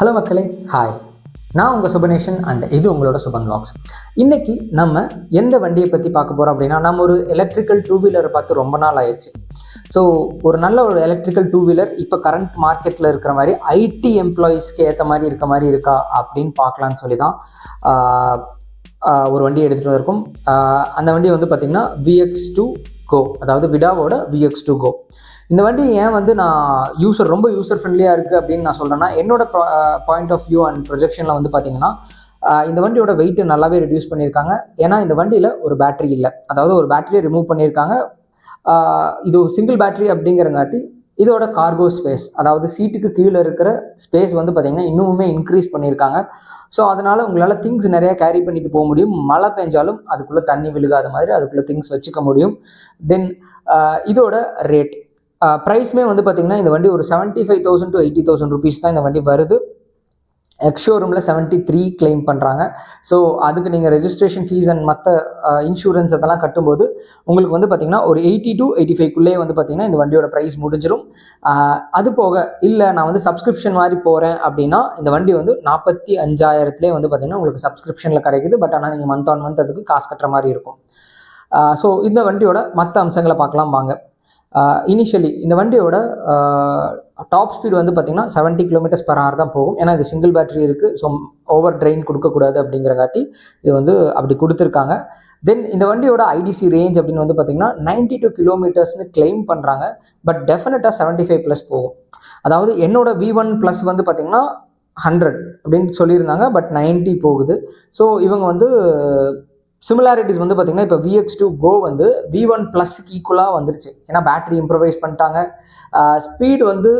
Hello மக்களே, hi. நான் உங்கள் சுபநேஷன் அண்ட் இது உங்களோட சுபன் வ்ளாக்ஸ். இன்றைக்கி நம்ம எந்த வண்டியை பற்றி பார்க்க போகிறோம் அப்படின்னா, நம்ம ஒரு எலக்ட்ரிக்கல் டூ வீலரை பார்த்து ரொம்ப நாள் ஆயிடுச்சு. ஸோ ஒரு நல்ல ஒரு எலக்ட்ரிக்கல் டூ வீலர் இப்போ கரண்ட் மார்க்கெட்டில் இருக்கிற மாதிரி ஐடி எம்ப்ளாயீஸ்க்கு ஏற்ற மாதிரி இருக்க மாதிரி இருக்கா அப்படின்னு பார்க்கலான்னு சொல்லி தான் ஒரு வண்டி எடுத்துகிட்டு வந்திருக்கும். அந்த வண்டி வந்து பார்த்திங்கன்னா VX2 Go, அதாவது விடாவோட VX2 Go. இந்த வண்டி ஏன் வந்து நான் ரொம்ப யூசர் ஃப்ரெண்ட்லியாக இருக்குது அப்படின்னு நான் சொல்கிறேன்னா, என்னோட பாயிண்ட் ஆஃப் வியூ அண்ட் ப்ரொஜெக்ஷனில் வந்து பார்த்திங்கன்னா, இந்த வண்டியோட வெயிட்டு நல்லாவே ரெடியூஸ் பண்ணியிருக்காங்க. ஏன்னா இந்த வண்டியில் ஒரு பேட்டரி இல்லை, அதாவது ஒரு பேட்டரியை ரிமூவ் பண்ணியிருக்காங்க. இது சிங்கிள் பேட்டரி அப்படிங்கிறங்காட்டி இதோட கார்கோ ஸ்பேஸ், அதாவது சீட்டுக்கு கீழே இருக்கிற ஸ்பேஸ் வந்து பார்த்திங்கன்னா இன்னுமே இன்க்ரீஸ் பண்ணியிருக்காங்க. ஸோ அதனால் உங்களால் திங்ஸ் நிறையா கேரி பண்ணிட்டு போக முடியும். மழை பெஞ்சாலும் அதுக்குள்ளே தண்ணி விழுகாத மாதிரி அதுக்குள்ளே திங்ஸ் வச்சுக்க முடியும். தென் இதோட ரேட் ப்ரைஸுமே வந்து பார்த்திங்கன்னா இந்த வண்டி ஒரு 75,000 to 80,000 rupees தான் இந்த வண்டி வருது. எக்ஸ்ஷோரூமில் 73 கிளைம் பண்ணுறாங்க. ஸோ அதுக்கு நீங்கள் ரெஜிஸ்ட்ரேஷன் ஃபீஸ் அண்ட் மற்ற இன்சூரன்ஸ் அதெல்லாம் கட்டும்போது உங்களுக்கு வந்து பார்த்திங்கன்னா ஒரு 80 to 85 வந்து பார்த்திங்கன்னா இந்த வண்டியோட ப்ரைஸ் முடிஞ்சிடும். அது போக இல்லை நான் வந்து சப்ஸ்கிரிப்ஷன் மாதிரி போகிறேன் அப்படின்னா இந்த வண்டி வந்து 45,000 வந்து பார்த்திங்கன்னா உங்களுக்கு சப்ஸ்கிரிப்ஷனில் கிடைக்குது. பட் ஆனால் நீங்கள் மந்த் ஆன் மந்த் அதுக்கு காசு கட்டுற மாதிரி இருக்கும். ஸோ இந்த வண்டியோட மற்ற அம்சங்களை பார்க்கலாம் வாங்க. இனிஷியலி இந்த வண்டியோட டாப் ஸ்பீடு வந்து பார்த்திங்கன்னா 70 km/h தான் போகும். ஏன்னா இது சிங்கிள் பேட்டரி இருக்குது. ஸோ ஓவர் ட்ரெயின் கொடுக்கக்கூடாது அப்படிங்கிறங்காட்டி இது வந்து அப்படி கொடுத்துருக்காங்க. தென் இந்த வண்டியோட ஐடிசி ரேஞ்ச் அப்படின்னு வந்து பார்த்திங்கன்னா 92 km கிளைம் பண்ணுறாங்க. பட் டெஃபினட்டாக 75+ போகும். அதாவது என்னோட V1+ வந்து பார்த்திங்கன்னா 100 அப்படின்னு சொல்லியிருந்தாங்க. பட் 90 போகுது. ஸோ இவங்க வந்து சிமிலாரிட்டிஸ் வந்து பார்த்திங்கன்னா இப்போ VX2 Go வந்து V1+க்கு ஈக்குவலாக வந்துருச்சு. ஏன்னா பேட்டரி இம்ப்ரவைஸ் பண்ணிட்டாங்க. ஸ்பீடு வந்து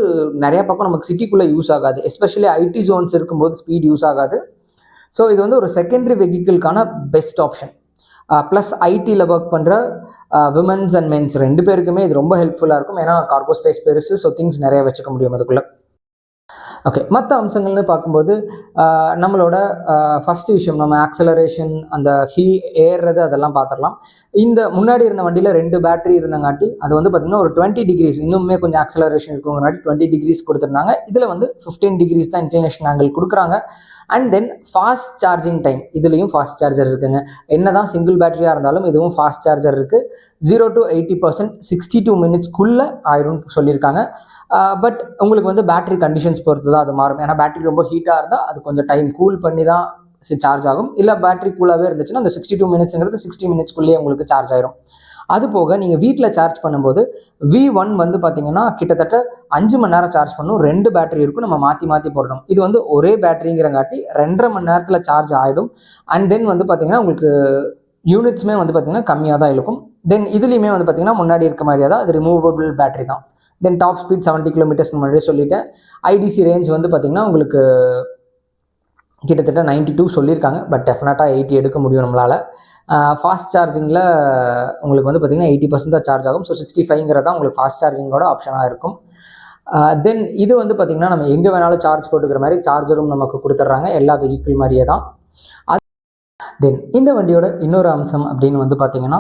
நிறைய பக்கம் நமக்கு சிட்டிக்குள்ளே யூஸ் ஆகாது, எஸ்பெஷலி ஐடி ஜோன்ஸ் இருக்கும்போது ஸ்பீட் யூஸ் ஆகாது. ஸோ இது வந்து ஒரு செகண்டரி வெஹிக்கிள்கான பெஸ்ட் ஆப்ஷன். ப்ளஸ் ஐடியில் ஒர்க் பண்ணுற விமன்ஸ் அண்ட் மென்ஸ் ரெண்டு பேருக்குமே இது ரொம்ப ஹெல்ப்ஃபுல்லாக இருக்கும். ஏன்னா கார்கோ ஸ்பேஸ் பெருசு, ஸோ திங்ஸ் நிறைய வச்சுக்க முடியும் அதுக்குள்ளே. ஓகே, மற்ற அம்சங்கள்னு பார்க்கும்போது நம்மளோட ஃபஸ்ட்டு விஷயம் நம்ம ஆக்சலரேஷன், அந்த ஹில் ஏறுறது அதெல்லாம் பார்த்துடலாம். இந்த முன்னாடி இருந்த வண்டியில் 2 பேட்டரி இருந்தங்காட்டி அது வந்து பார்த்திங்கன்னா ஒரு 20 degrees இன்னுமே கொஞ்சம் ஆக்சலரேஷன் இருக்குங்காட்டி 20 degrees கொடுத்துருந்தாங்க. இதில் வந்து 15 degrees தான் இன்க்ளினேஷன் ஆங்கிள் கொடுக்குறாங்க. And then fast charging time, இதுலேயும் ஃபாஸ்ட் சார்ஜர் இருக்குங்க. என்ன தான் சிங்கிள் பேட்டரியாக இருந்தாலும் இதுவும் ஃபாஸ்ட் சார்ஜர் இருக்குது. 0 to 80% 62 minutesக்குள்ளே ஆயிடும்னு சொல்லியிருக்காங்க. பட் உங்களுக்கு வந்து பேட்டரி கண்டிஷன்ஸ் பொறுத்து தான் அது மாறும். ஏன்னா பேட்டரி ரொம்ப ஹீட்டாக இருந்தால் அது கொஞ்சம் டைம் கூல் பண்ணி தான் சார்ஜ் ஆகும். இல்லை பேட்டரி கூலாகவே இருந்துச்சுன்னா அந்த 62 minutesங்கிறது 60 minutesக்குள்ளேயே உங்களுக்கு சார்ஜ் ஆயிரும். அது போக நீங்கள் வீட்டில் சார்ஜ் பண்ணும்போது V1 வந்து பார்த்தீங்கன்னா கிட்டத்தட்ட 5 மணி நேரம் சார்ஜ் பண்ணும். 2 பேட்டரி இருக்கும், நம்ம மாற்றி மாற்றி போடணும். இது வந்து ஒரே பேட்டரிங்கிறங்காட்டி 2.5 மணி நேரத்தில் சார்ஜ் ஆகிடும். அண்ட் தென் வந்து பார்த்தீங்கன்னா உங்களுக்கு யூனிட்ஸுமே வந்து பார்த்தீங்கன்னா கம்மியாக தான் இருக்கும். தென் இதுலேயுமே வந்து பார்த்தீங்கன்னா முன்னாடி இருக்க மாதிரியே தான் அது ரிமூவபிள் பேட்டரி தான். தென் டாப் ஸ்பீட் 70 km முன்னாடியே சொல்லிட்டேன். ஐடிசி ரேஞ்ச் வந்து பார்த்தீங்கன்னா உங்களுக்கு கிட்டத்தட்ட 92 சொல்லியிருக்காங்க. பட் டெஃபினட்டாக 80 எடுக்க முடியும் நம்மளால். ஃபாஸ்ட் சார்ஜிங்கில் உங்களுக்கு வந்து பார்த்திங்கன்னா 80% தான் சார்ஜ் ஆகும். ஸோ 65 தான் உங்களுக்கு ஃபாஸ்ட் சார்ஜிங்கோட ஆப்ஷனாக இருக்கும். தென் இது வந்து பார்த்திங்கன்னா நம்ம எங்கே வேணாலும் சார்ஜ் போட்டுக்கிற மாதிரி சார்ஜரும் நமக்கு கொடுத்துட்றாங்க, எல்லா வெஹிக்கிள் மாதிரியே தான். தென் இந்த வண்டியோட இன்னொரு அம்சம் அப்படின்னு வந்து பார்த்தீங்கன்னா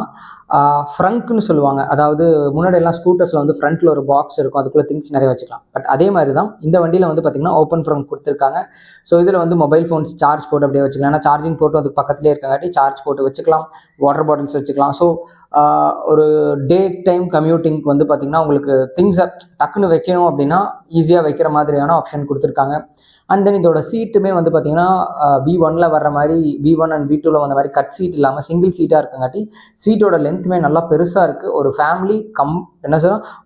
ஃப்ரங்க்னு சொல்லுவாங்க. அதாவது முன்னாடி எல்லாம் ஸ்கூட்டர்ஸில் வந்து ஃப்ரண்ட்டில் ஒரு பாக்ஸ் இருக்கும், அதுக்குள்ளே திங்ஸ் நிறைய வச்சுக்கலாம். பட் அதே மாதிரி தான் இந்த வண்டியில் வந்து பார்த்திங்கன்னா ஓப்பன் ஃப்ரங்க் கொடுத்துருக்காங்க. ஸோ இதில் வந்து மொபைல் ஃபோன்ஸ் சார்ஜ் போட்டு அப்படியே வச்சுக்கலாம். ஏன்னா சார்ஜிங் போட்டு அதுக்கு பக்கத்துலேயே இருக்கங்காட்டி சார்ஜ் போட்டு வச்சுக்கலாம், வாட்டர் பாட்டில்ஸ் வச்சுக்கலாம். ஸோ ஒரு டே டைம் கம்யூட்டிங்க்கு வந்து பார்த்திங்கன்னா உங்களுக்கு திங்ஸை டக்குன்னு வைக்கணும் அப்படின்னா ஈஸியாக வைக்கிற மாதிரியான ஆப்ஷன் கொடுத்துருக்காங்க. அண்ட் தென் இதோட சீட்டுமே வந்து பார்த்திங்கன்னா V1ல் வர்ற மாதிரி V1 அண்ட் V2ல் வந்த மாதிரி கட் சீட் இல்லாமல் சிங்கிள் சீட்டாக இருக்கங்காட்டி சீட்டோட லென்த்துமே நல்லா பெருசாக இருக்குது. ஒரு ஃபேமிலி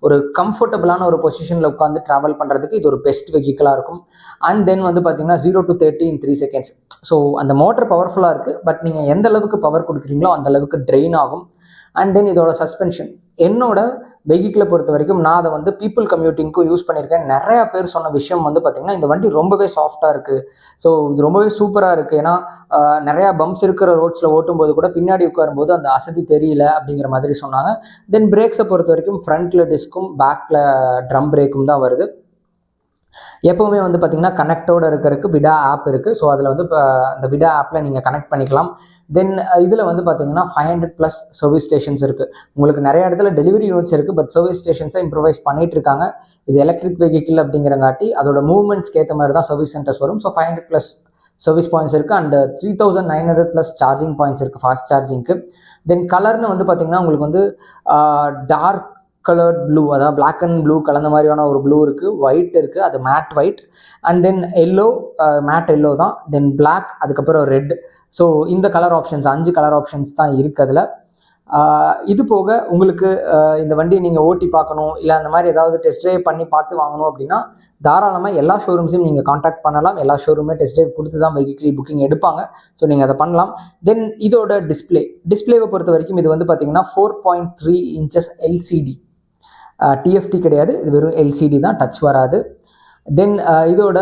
ஒரு கம்ஃபர்டபுளான ஒரு பொசிஷனில் உட்காந்து ட்ராவல் பண்ணுறதுக்கு இது ஒரு பெஸ்ட் வெஹிக்கிளாக இருக்கும். அண்ட் தென் வந்து பார்த்திங்கன்னா 0 to 30 in 3 seconds. ஸோ அந்த மோட்டர் பவர்ஃபுல்லாக இருக்குது. பட் நீங்கள் எந்த அளவுக்கு பவர் கொடுக்குறீங்களோ அந்த அளவுக்கு ட்ரெயின் ஆகும். அண்ட் தென் இதோட சஸ்பென்ஷன் என்னோட வெஹிக்கிளை பொறுத்த வரைக்கும் நான் அதை வந்து பீப்புள் கம்யூட்டிங்க்கும் யூஸ் பண்ணியிருக்கேன். நிறையா பேர் சொன்ன விஷயம் வந்து பார்த்திங்கன்னா இந்த வண்டி ரொம்பவே சாஃப்டாக இருக்குது, ஸோ இது ரொம்பவே சூப்பராக இருக்குது. ஏன்னா நிறையா பம்ப்ஸ் இருக்கிற ரோட்ஸில் ஓட்டும்போது கூட பின்னாடி உட்காரும்போது அந்த அசதி தெரியல அப்படிங்கிற மாதிரி சொன்னாங்க. தென் பிரேக்ஸை பொறுத்த வரைக்கும் ஃப்ரண்ட்டில் டிஸ்க்கும் பேக்கில் ட்ரம் பிரேக்கும் தான் வருது. எப்போவுமே வந்து பார்த்திங்கன்னா கனெக்டோடு இருக்கிறதுக்கு விடா ஆப் இருக்குது. ஸோ அதில் வந்து இப்போ அந்த விடா ஆப்பில் நீங்கள் கனெக்ட் பண்ணிக்கலாம். தென் இதில் வந்து பார்த்திங்கன்னா 500+ சர்வீஸ் ஸ்டேஷன்ஸ் இருக்குது. உங்களுக்கு நிறைய இடத்துல டெலிவரி யூனிட்ஸ் இருக்குது, பட் சர்வீஸ் ஸ்டேஷன்ஸை இம்ப்ரூவைஸ் பண்ணிகிட்டு இருக்காங்க. இது எலக்ட்ரிக் வெஹிக்கிள் அப்படிங்கிறங்காட்டி அதோட மூவ்மெண்ட்ஸ்க்கு ஏற்ற மாதிரி தான் சர்வீஸ் சென்டர்ஸ் வரும். ஸோ 500+ சர்வீஸ் பாயிண்ட்ஸ் இருக்குது அண்ட் 3900+ சார்ஜிங் பாயிண்ட்ஸ் இருக்குது ஃபாஸ்ட் சார்ஜிங்க்கு. தென் கலர்னு வந்து பார்த்திங்கன்னா உங்களுக்கு வந்து டார்க் கலர்ட் ப்ளூ, அதாவது பிளாக் அண்ட் ப்ளூ கலந்த மாதிரியான ஒரு ப்ளூ இருக்குது, ஒயிட் இருக்குது, அது matte white, and then yellow, matte yellow தான், தென் பிளாக், அதுக்கப்புறம் ரெட். ஸோ இந்த கலர் ஆப்ஷன்ஸ் 5 கலர் ஆப்ஷன்ஸ் தான் இருக்குது அதில். இது போக உங்களுக்கு இந்த வண்டியை நீங்கள் ஓட்டி பார்க்கணும், இல்லை அந்த மாதிரி ஏதாவது டெஸ்ட் ட்ரைவ் பண்ணி பார்த்து வாங்கணும் அப்படின்னா தாராளமாக எல்லா ஷோரூம்ஸையும் நீங்கள் காண்டாக்ட் பண்ணலாம். எல்லா ஷோரூமே டெஸ்ட் ட்ரைவ் கொடுத்து தான் வெஹிக்கிள் புக்கிங் எடுப்பாங்க. ஸோ நீங்கள் அதை பண்ணலாம். தென் இதோட டிஸ்பிளேவை பொறுத்த வரைக்கும் இது வந்து பார்த்தீங்கன்னா 4.3 inches LCD, டிஎஃப்டி கிடையாது, இது வெறும் எல்சிடி தான், டச் வராது. தென் இதோட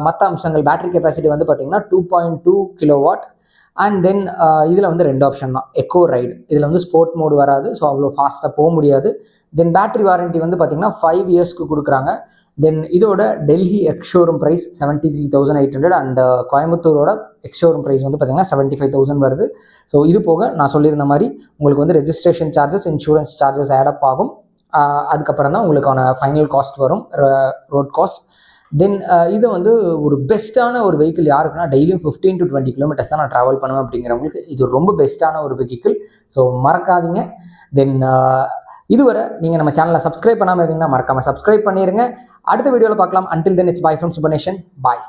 மற்ற அம்சங்கள் பேட்டரி கெப்பாசிட்டி வந்து பார்த்திங்கன்னா 2.2 kW. அண்ட் தென் இதில் வந்து 2 ஆப்ஷன் தான், எக்கோ ரைடு, இதில் வந்து ஸ்போர்ட் மோடு வராது, ஸோ அவ்வளோ ஃபாஸ்ட்டாக போக முடியாது. தென் பேட்டரி வாரண்ட்டி வந்து பார்த்திங்கன்னா 5 இயர்ஸ்க்கு கொடுக்குறாங்க. தென் இதோட டெல்லி எக்ஸ்-ஷோரூம் ப்ரைஸ் 73,800 அண்ட் கோயம்புத்தூரோட எக்ஸ்-ஷோரூம் ப்ரைஸ் வந்து பார்த்திங்கன்னா 75,000 வருது. ஸோ இது போக நான் சொல்லியிருந்த மாதிரி உங்களுக்கு வந்து ரெஜிஸ்ட்ரேஷன் சார்ஜஸ், இன்சூரன்ஸ் சார்ஜஸ் ஆடப் ஆகும். அதுக்கப்புறம் தான் உங்களுக்கான ஃபைனல் காஸ்ட் வரும், ரோட் காஸ்ட். தென் இது வந்து ஒரு பெஸ்ட்டான ஒரு வெஹிக்கிள் யாருக்குன்னா டெய்லியும் 15 to 20 கிலோமீட்டர்ஸ் தான் நான் ட்ராவல் பண்ணுவேன் அப்படிங்கிறவங்களுக்கு இது ரொம்ப பெஸ்ட்டான ஒரு வெஹிக்கிள். ஸோ மறக்காதீங்க. தென் இதுவரை நீங்கள் நம்ம சேனலை சப்ஸ்கிரைப் பண்ணாமல் இருந்தீங்கன்னா மறக்காமல் சப்ஸ்கிரைப் பண்ணிடுங்க. அடுத்த வீடியோவில் பார்க்கலாம். Until then it's bye from சுபநேஷன். பாய்.